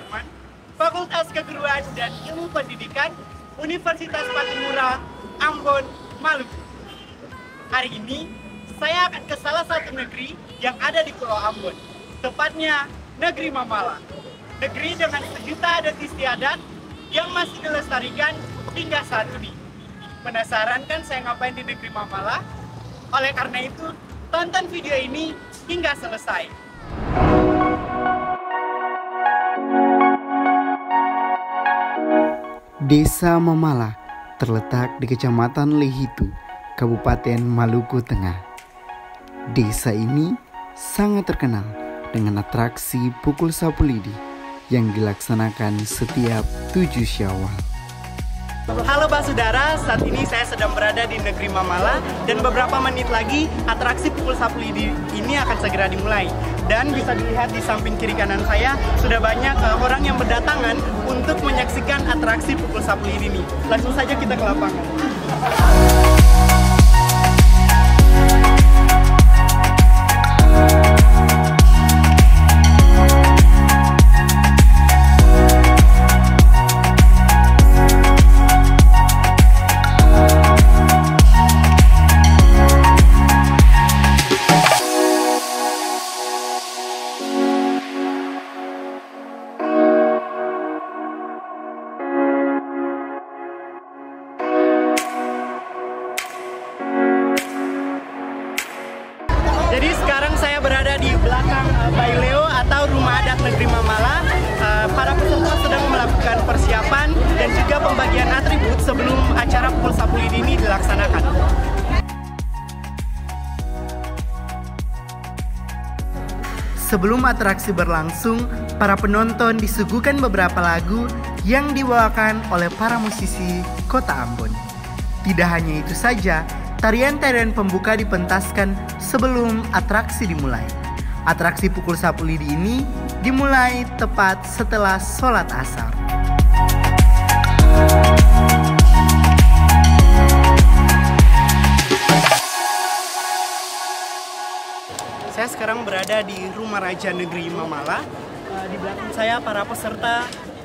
Sudirman, Fakultas Keguruan dan Ilmu Pendidikan, Universitas Patimura, Ambon, Maluku. Hari ini, saya akan ke salah satu negeri yang ada di Pulau Ambon, tepatnya Negeri Mamala. Negeri dengan sejuta adat istiadat yang masih dilestarikan hingga saat ini. Penasaran kan saya ngapain di Negeri Mamala? Oleh karena itu, tonton video ini hingga selesai. Desa Mamala terletak di Kecamatan Lehitu, Kabupaten Maluku Tengah. Desa ini sangat terkenal dengan atraksi pukul sapu lidi yang dilaksanakan setiap 7 Syawal. Halo Basudara, saat ini saya sedang berada di Negeri Mamala dan beberapa menit lagi atraksi pukul sapu lidi ini akan segera dimulai. Dan bisa dilihat di samping kiri kanan saya sudah banyak orang yang berdatangan untuk menyaksikan atraksi pukul sapu lidi ini. Langsung saja kita ke lapangan. Jadi sekarang saya berada di belakang Baileo atau Rumah Adat Negeri Mamala. Para peserta sedang melakukan persiapan dan juga pembagian atribut sebelum acara pukul sapu lidi ini dilaksanakan. Sebelum atraksi berlangsung, para penonton disuguhkan beberapa lagu yang dibawakan oleh para musisi Kota Ambon. Tidak hanya itu saja, tarian-tarian pembuka dipentaskan sebelum atraksi dimulai. Atraksi pukul sapu lidi ini dimulai tepat setelah sholat asar. Saya sekarang berada di Rumah Raja Negeri Mamala. Di belakang saya para peserta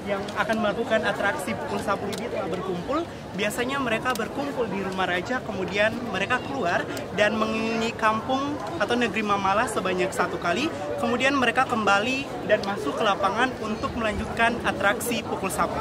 yang akan melakukan atraksi pukul sapu lidi telah berkumpul. Biasanya mereka berkumpul di rumah raja, kemudian mereka keluar dan mengelilingi kampung atau negeri Mamala sebanyak 1 kali. Kemudian mereka kembali dan masuk ke lapangan untuk melanjutkan atraksi pukul sapu.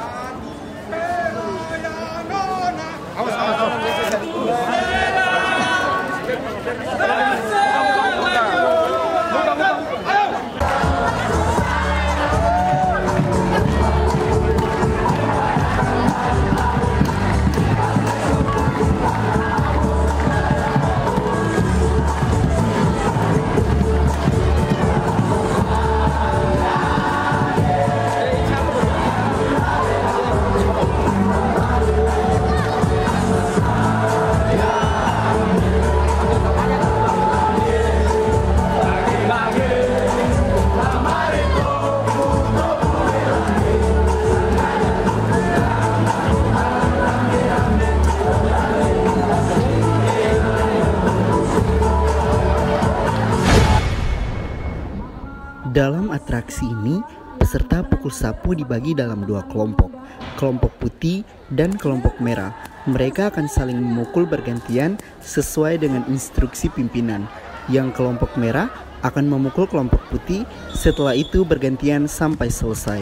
Dalam atraksi ini, peserta pukul sapu dibagi dalam 2 kelompok, kelompok putih dan kelompok merah. Mereka akan saling memukul bergantian sesuai dengan instruksi pimpinan. Yang kelompok merah akan memukul kelompok putih, setelah itu bergantian sampai selesai.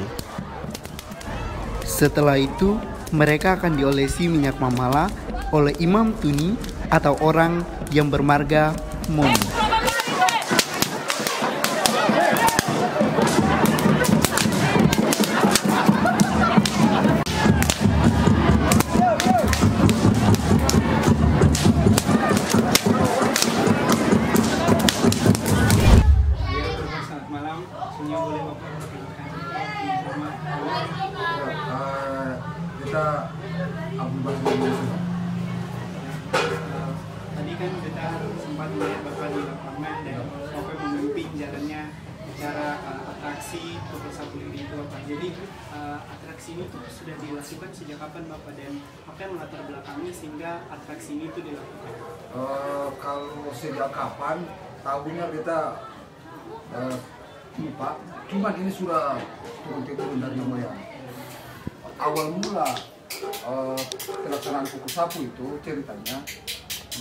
Setelah itu, mereka akan diolesi minyak mamala oleh Imam Tuni atau orang yang bermarga Moni. Kita Tadi kan kita sempat melihat Bapak di lapangan dan Bapak memimpin jalannya acara atraksi pukul sapu lidi itu Bapak. Jadi atraksi ini tuh sudah dilakukan sejak kapan Bapak dan apa yang melatar belakangnya sehingga atraksi ini tuh dilakukan? Kalau sejak kapan, tahunnya kita lupa, cuman ini sudah turun-temurun dari moyang. Awal mula pelaksanaan pukul sapu itu ceritanya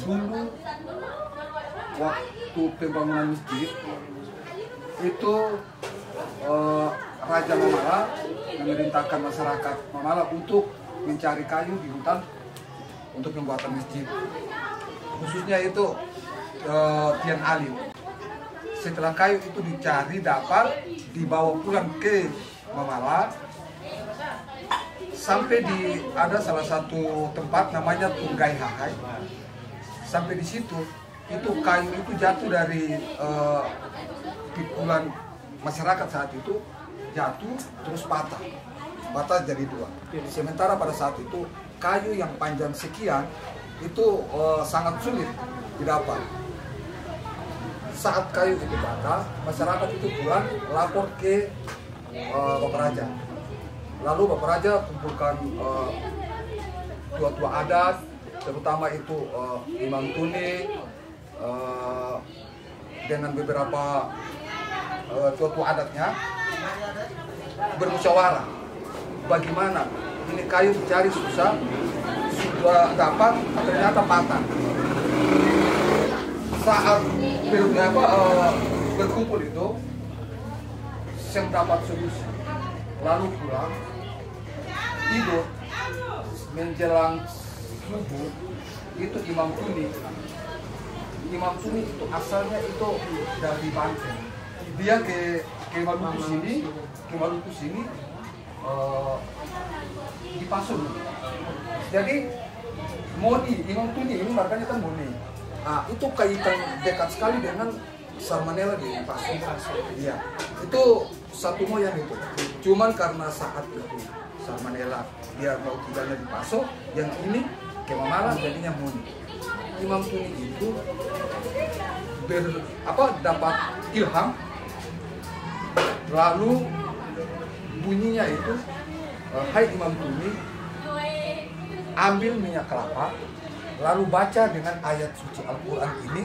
dulu waktu pembangunan masjid itu Raja Mamala memerintahkan masyarakat Mamala untuk mencari kayu di hutan untuk pembuatan masjid, khususnya itu Tian Alim. Setelah kayu itu dicari dapat, dibawa pulang ke Mamala, sampai di ada salah satu tempat namanya Tunggai Hahai. Sampai di situ itu kayu itu jatuh dari pikulan masyarakat saat itu, jatuh terus patah jadi dua. Sementara pada saat itu kayu yang panjang sekian itu sangat sulit didapat. Saat kayu itu patah, masyarakat itu pulang lapor ke Bapak Raja. Lalu Bapak Raja kumpulkan tua-tua adat, terutama itu Imam Tuni dengan beberapa tua-tua adatnya, bermusyawarah bagaimana ini kayu dicari susah, sudah dapat ternyata patah. Saat berkumpul itu, saya dapat solusi. Lalu pulang, tidur, menjelang subuh, itu Imam Tuni. Imam Tuni itu asalnya itu dari Banten. Dia ke Maluku sini, di Pasun. Jadi Moni, Imam Tuni ini markanya kan Moni. Nah, itu kaitan dekat sekali dengan Salmonella di Pasun. Iya, itu satu moyang itu. Cuman karena saat itu Salmonella dia mau tinggalnya di Paso, yang ini ke Mamala jadinya Moni. Imam Tuni itu dapat ilham, lalu bunyinya itu, hai Imam Tuni, ambil minyak kelapa, lalu baca dengan ayat suci Al-Quran ini.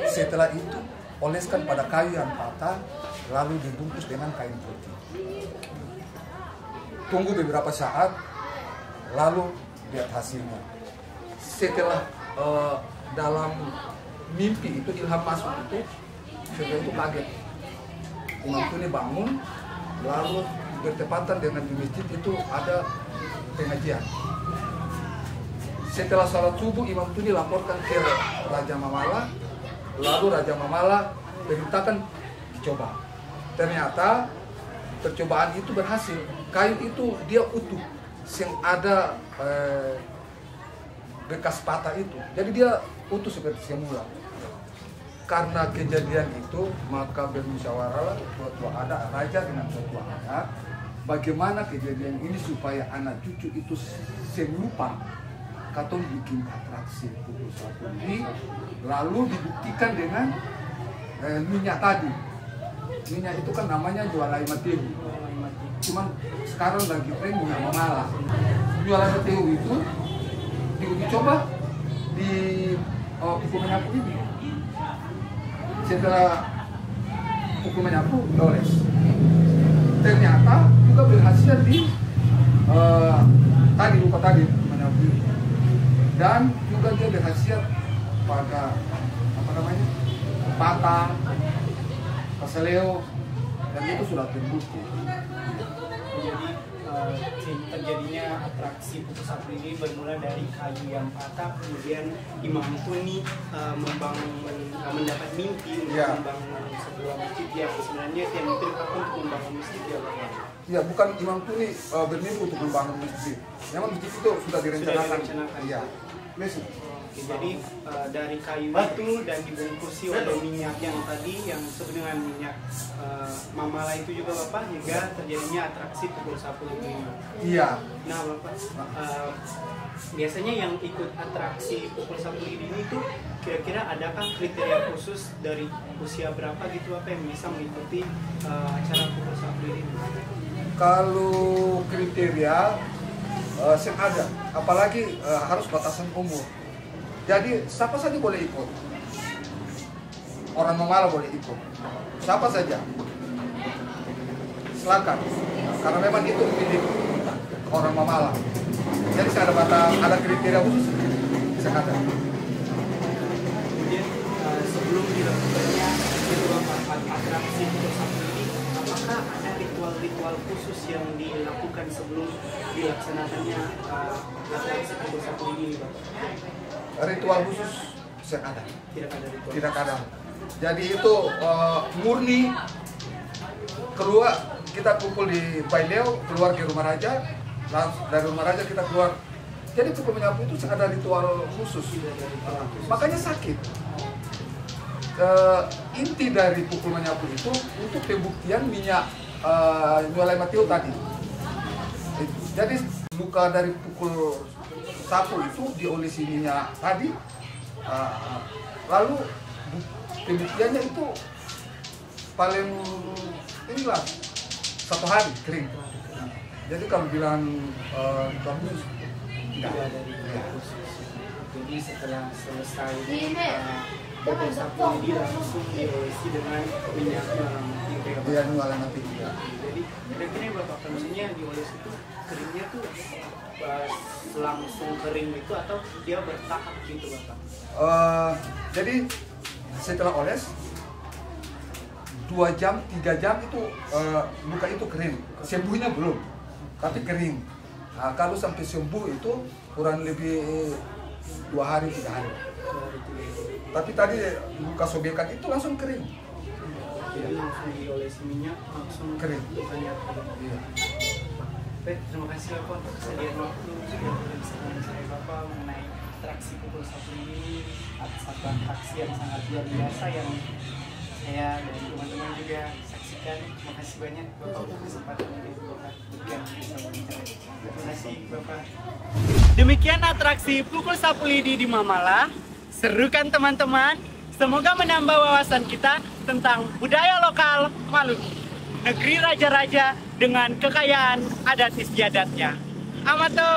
Setelah itu oleskan pada kayu yang patah, lalu dibungkus dengan kain putih. Tunggu beberapa saat, lalu lihat hasilnya. Setelah dalam mimpi itu ilham masuk itu, setelah itu kaget. Imam Tuni bangun, lalu bertepatan dengan di masjid itu ada pengajian. Setelah salat subuh, Imam Tuni laporkan ke Raja Mamala, lalu Raja Mamala perintahkan dicoba. Ternyata percobaan itu berhasil. Kayu itu dia utuh, yang ada bekas patah itu. Jadi dia utuh seperti semula. Karena kejadian itu, maka bermusyawarah tua-tua adat, raja dengan tua-tua adat, bagaimana kejadian ini supaya anak cucu itu selupa. Katong bikin atraksi pukul sapu ini, lalu dibuktikan dengan minyak tadi. Minyak itu kan namanya Jualai Mateu. Cuman sekarang lagi tren minyak Mamala. Jualai Mateu itu diuji coba di pukul menyapu ini. Setelah pukul menyapu, doles. Ternyata juga berhasil di luka tadi menyapu ini. Dan juga dia berhasil pada patah, keseleo, dan itu sudah terbukti. Jadi terjadinya atraksi pukul sapu ini bermula dari kayu yang patah, kemudian Imam Tuni mendapat mimpi untuk membangun sebuah masjid yang sebenarnya Tian itu dipakai untuk membangun masjid ya Pak? Ya, bukan Imam Tuni bermimpi untuk membangun masjid. Memang masjid itu sudah direncanakan. Iya. Oke, jadi dari kayu itu dan dibungkusi oleh minyak yang tadi yang disebut dengan minyak Mamala itu juga Bapak, hingga terjadinya atraksi pukul sapu itu. Iya. Nah Bapak, biasanya yang ikut atraksi pukul sapu ini itu kira-kira adakah kriteria khusus dari usia berapa gitu apa yang bisa mengikuti acara pukul sapu ini? Kalau kriteria ada, apalagi harus batasan umur. Jadi siapa saja boleh ikut. Orang Mamala boleh ikut. Siapa saja. Selatan. Karena memang itu milik orang Mamala. Jadi ada kriteria khusus bisa ada. Kemudian sebelum dilakukannya atraksi Pukul Sapu ini, apakah ada ritual-ritual khusus yang dilakukan sebelum dilaksanakannya atraksi Pukul Sapu ini, Bapak? Ritual khusus tidak ada. Tidak ada ritual. Tidak ada. Jadi itu murni keluar, kita kumpul di Baileo, keluar ke rumah raja, langsung dari rumah raja kita keluar. Jadi pukul menyapu itu ada ritual khusus. Makanya sakit. Inti dari pukul menyapu itu untuk pembuktian minyak nyualai Mateo tadi. Jadi luka dari pukul sapu itu diolesi minyak tadi, lalu pembuktiannya itu paling inilah 1 hari kering. Jadi kalau bilang kamu Tidak ada ritual khusus. Jadi setelah selesai Pukul Sapu ini langsung diolesi dengan minyak dia nyualai Mateo. Jadi kira-kira Bapak, maksudnya diolesi itu keringnya tuh langsung kering gitu atau dia bertahap gitu, Bapak? Jadi setelah oles 2 jam, 3 jam itu luka itu kering. Sembuhnya belum, tapi kering. Nah, kalau sampai sembuh itu kurang lebih 2 hari, 3 hari. Tapi tadi luka sobekan itu langsung kering. Jadi langsung diolesi minyak, langsung Kering. lukanya kering. Iya. Baik, terima kasih Bapak untuk kesediaan waktu sudah berbisa dengan saya Bapak mengenai atraksi Pukul Sapu ini. Satu atraksi yang sangat luar biasa yang saya dan teman-teman juga saksikan. Terima kasih banyak Bapak untuk kesempatan ini Bapak berikan bersama bicara. Terima kasih Bapak. Demikian atraksi Pukul Sapu Lidi di Mamala. Seru kan teman-teman? Semoga menambah wawasan kita tentang budaya lokal Maluku, negeri raja-raja dengan kekayaan adat istiadatnya. Amato!